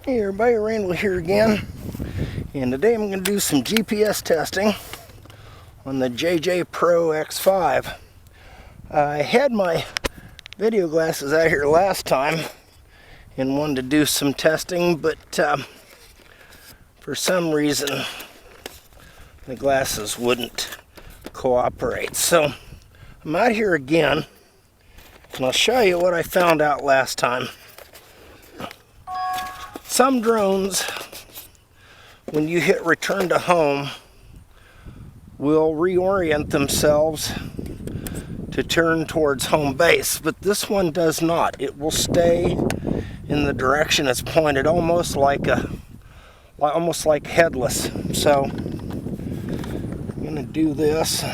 Hey everybody, Randall here again, and today I'm going to do some GPS testing on the JJPRO X5. I had my video glasses out here last time and wanted to do some testing, but for some reason the glasses wouldn't cooperate. So I'm out here again, and I'll show you what I found out last time. Some drones, when you hit return to home, will reorient themselves to turn towards home base, but this one does not. It will stay in the direction it's pointed, almost like headless. So I'm going to do this,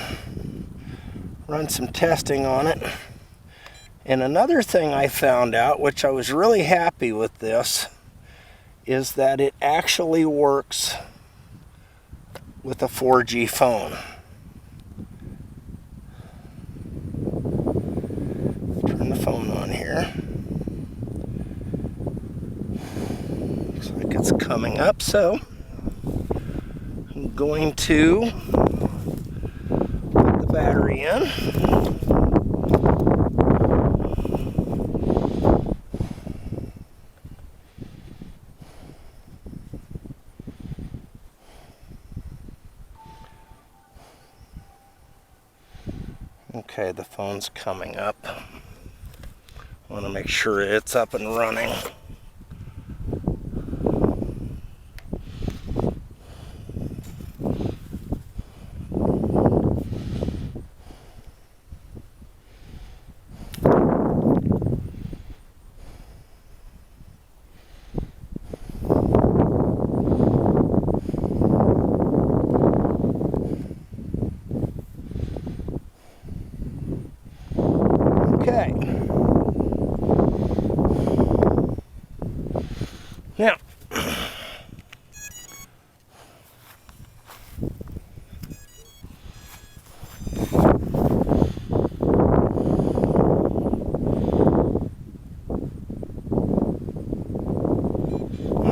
run some testing on it. And another thing I found out, which I was really happy with this, is that it actually works with a 4G phone. Turn the phone on here. Looks like it's coming up, so I'm going to put the battery in. Okay, the phone's coming up. I want to make sure it's up and running. Okay. Now,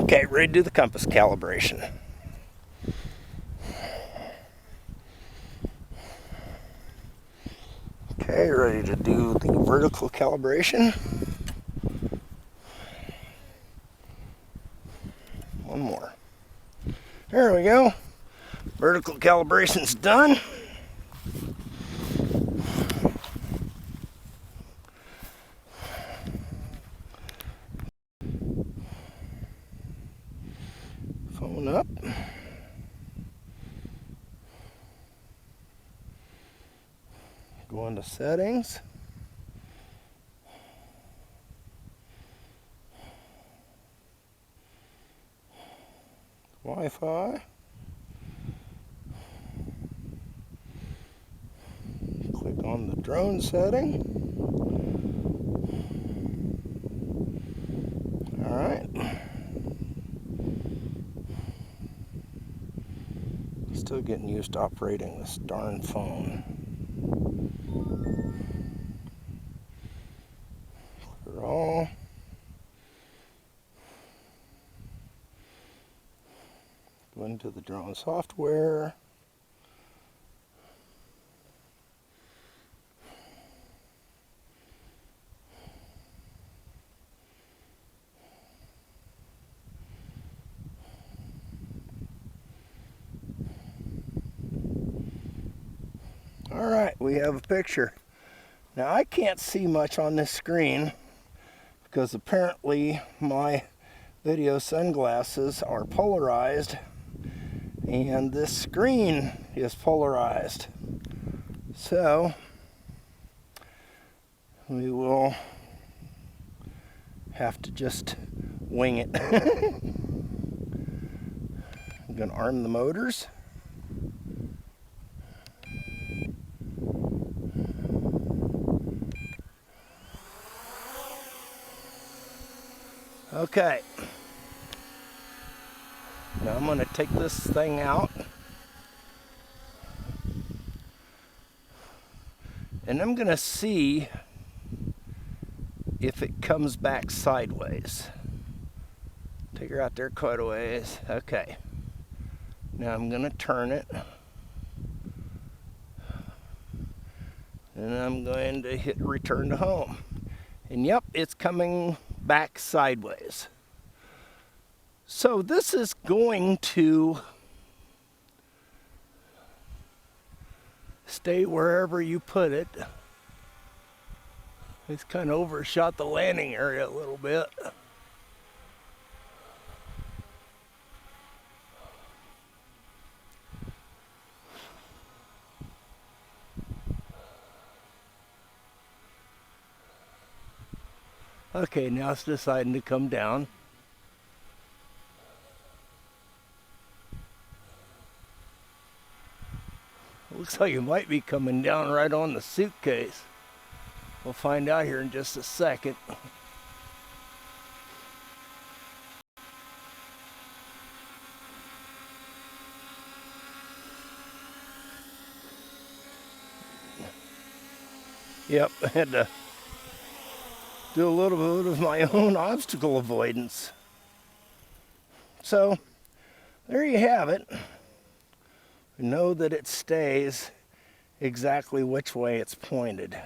okay, ready to do the compass calibration. Okay, ready to do the vertical calibration. One more. There we go. Vertical calibration's done. Phone up. Go into settings. Wi-Fi. Click on the drone setting. All right. Still getting used to operating this darn phone. Clear all. Go into the drone software. All right, we have a picture. Now I can't see much on this screen because apparently my video sunglasses are polarized and this screen is polarized. So we will have to just wing it. I'm going to arm the motors. Okay. Now I'm going to take this thing out. And I'm going to see if it comes back sideways. Take her out there quite a ways. Okay. Now I'm going to turn it. And I'm going to hit return to home. And yep, it's coming back sideways. So this is going to stay wherever you put it. It's kind of overshot the landing area a little bit. Okay, now it's deciding to come down. Looks like it might be coming down right on the suitcase. We'll find out here in just a second. Yep, I had to do a little bit of my own obstacle avoidance. So, there you have it. Know that it stays exactly which way it's pointed.